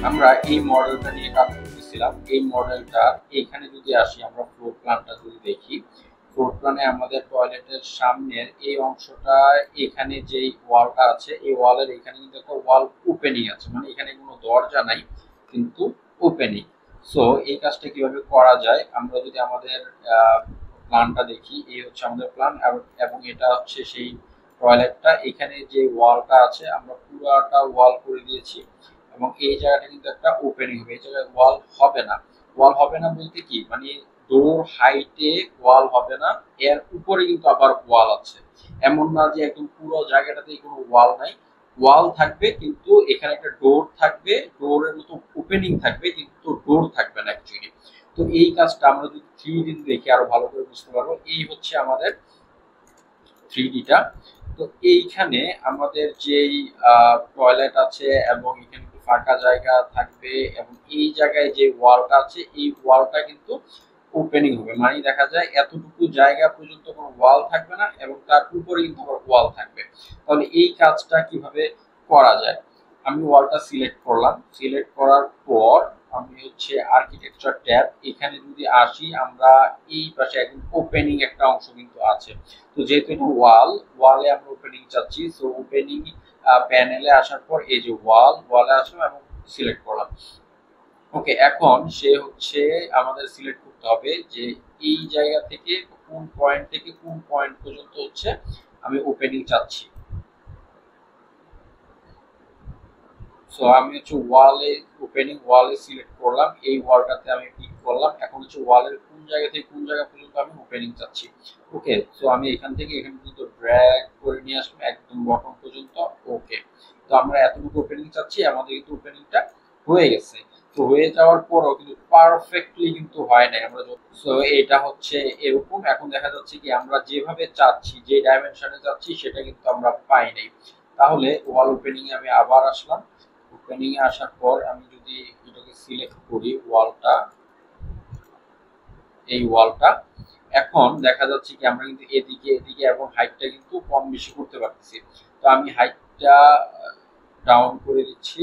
আমরা এই মডেলটা নিয়ে কাজ করতেছিলাম। এই মডেলটা এখানে যদি আসি, আমরা ফ্লোর প্ল্যানটা যদি দেখি, ফ্লোর প্ল্যানে আমাদের টয়লেটের সামনের এই অংশটা, এখানে যেই ওয়ালটা আছে এই ওয়ালের এখানে কিন্তু একটা ওয়াল ওপেনিং আছে, মানে এখানে কোনো দরজা নাই কিন্তু ওপেনিং। সো এই কাজটা কিভাবে করা যায়, আমরা যদি আমাদের প্ল্যানটা দেখি, এই হচ্ছে আমাদের প্ল্যান এবং এটা হচ্ছে সেই টয়লেটটা। এখানে যে ওয়ালটা আছে আমরা পুরোটা ওয়াল করে দিয়েছি এবং এই জায়গাটা কিন্তু একটা ওপেনিং হবে, এই জায়গায় ওয়াল হবে না। ওয়াল হবে না বলতে কি, মানে ডোর হাইটে ওয়াল হবে না, এর উপরে কিন্তু আবার ওয়াল আছে। এমন না যে একদম পুরো জায়গাটাতেই কোনো ওয়াল নাই, ওয়াল থাকবে কিন্তু এখানে একটা ডোর থাকবে, ডোরের মতো ওপেনিং থাকবে কিন্তু ডোর থাকবে না অ্যাকচুয়ালি। তো এই কাজটা আমরা যদি 3D দেখি আরো ভালো করে বুঝতে পারবো। এই হচ্ছে আমাদের 3Dটা। তো এইখানে আমাদের যেই টয়লেট আছে এবং এখানে ফাঁকা জায়গা থাকবে এবং এই জায়গায় যে ওয়ালটা আছে এই ওয়ালটা কিন্তু ওপেনিং হবে, মানে দেখা যায় এতটুকু জায়গা পর্যন্ত কোনো ওয়াল থাকবে না এবং তার উপরে কিন্তু ওয়াল থাকবে। তাহলে এই কাজটা কিভাবে করা যায়, আমি ওয়ালটা সিলেক্ট করলাম, সিলেক্ট করার পর আমি হচ্ছে আর্কিটেকচার ট্যাব, এখানে যদি আসি আমরা এই পাশে একদম ওপেনিং একটা অংশ কিন্তু আছে। তো যেহেতু এটা ওয়ালে আমরা ওপেনিং চাচ্ছি, সো ওপেনিং প্যানেলে আসার পর এই যে ওয়ালে আসলাম এবং সিলেক্ট করলাম। ওকে, এখন সে হচ্ছে আমাদের সিলেক্ট করতে হবে যে এই জায়গা থেকে কোন পয়েন্ট থেকে কোন পয়েন্ট পর্যন্ত হচ্ছে আমি ওপেনিং চাচ্ছি। সো আমি হচ্ছে ওয়ালে সিলেক্ট করলাম, এই ওয়ালটাতে আমি ক্লিক করলাম। এখন হচ্ছে ওয়ালের কোন জায়গা থেকে কোন জায়গা পর্যন্ত আমি ওপেনিং চাচ্ছি। ওকে, সো আমি এখান থেকে এখানে পর্যন্ত ড্র্যাগ করে নিয়ে আসলাম একদম বটম পর্যন্ত। ওকে, তো আমরা এতটুকু ওপেনিং চাচ্ছি, আমাদের কিন্তু ওপেনিংটা হয়ে গেছে। তো হয়ে যাওয়ার পরও কিন্তু পারফেক্টলি কিন্তু হয় না। আমরা সো এটা হচ্ছে এরকম। এখন দেখা যাচ্ছে কি আমরা যেভাবে চাচ্ছি, যে ডাইমেনশনে চাচ্ছি সেটা কিন্তু আমরা পাই নাই। তাহলে ওয়াল ওপেনিং এ আমি আবার আসলাম, ওপেনিং এ আসার পর আমি যদি এটাকে সিলেক্ট করি এই ওয়ালটা, এখন দেখা যাচ্ছে কি আমরা কিন্তু এদিকে এদিকে এবং হাইটটা কিন্তু কম বেশি করতে পারতেছি। তো আমি হাইটটা ডাউন করে দিচ্ছি,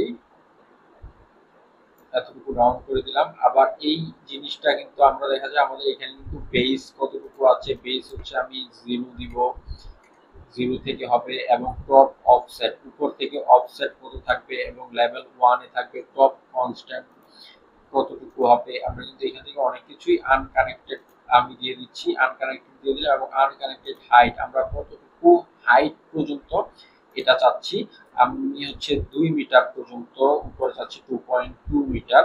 এতটুকু ডাউন করে দিলাম। আবার এই জিনিসটা কিন্তু আমরা দেখা যায় আমাদের এখানে কিন্তু বেস কতটুকু আছে, বেস হচ্ছে আমি 0 দিব, 0 থেকে হবে এবং টপ অফসেট, উপর থেকে অফসেট কত থাকবে এবং লেভেল 1 এ থাকবে টপ কনস্ট্যান্ট কতটুকু হবে। আমরা কিন্তু এখান থেকে অনেক কিছুই আনকানেক্টেড আমি দিয়ে দিচ্ছি, আনকানেক্টেড দিয়ে দিলাম এবং আনকানেক্টেড হাইট আমরা কতটুকু হাইট পর্যন্ত এটা চাচ্ছি। আমি হচ্ছে 2 মিটার পর্যন্ত উপরে চাচ্ছি, 2.2 মিটার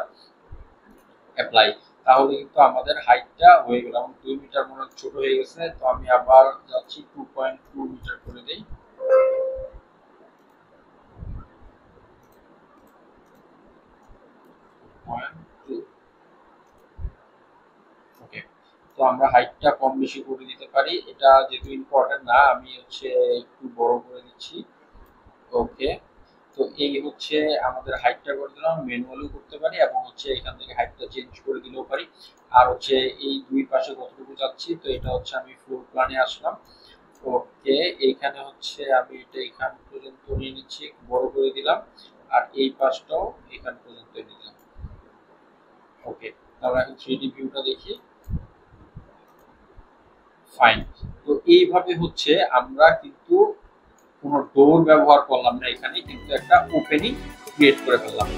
অ্যাপ্লাই। তাহলে কিন্তু আমাদের হাইটটা হয়ে গেল। এবং 2 মিটার মনে ছোট হয়ে গেছে, তো আমি আবার যাচ্ছি 2.2 মিটার করে দেই। ওকে, তো আমরা হাইটটা কম বেশি করে দিতে পারি, এটা যেহেতু ইম্পর্টেন্ট না আমি হচ্ছে একটু বড় করে দিচ্ছি। ওকে, তো এই হচ্ছে আমাদের হাইটটা করে দিলাম, ম্যানুয়ালিও করতে পারি এবং হচ্ছে এখান থেকে হাইটটা চেঞ্জ করে দিলেও পারি। আর হচ্ছে এই দুই পাশে কতটুকু যাচ্ছি, তো এটা হচ্ছে আমি ফ্লোর প্ল্যানে আসলাম। ওকে, এইখানে হচ্ছে আমি এটা এখান পর্যন্ত নিয়ে নিচ্ছি, বড় করে দিলাম আর এই পাশটাও এখান পর্যন্ত নিয়ে দিলাম। ওকে, তাহলে এখন 3D ভিউটা দেখি। ফাইন। তো এইভাবে হচ্ছে আমরা কিন্তু কোনো ডোর ব্যবহার করলাম না, এখানে কিন্তু একটা ওপেনিং ক্রিয়েট করে ফেললাম।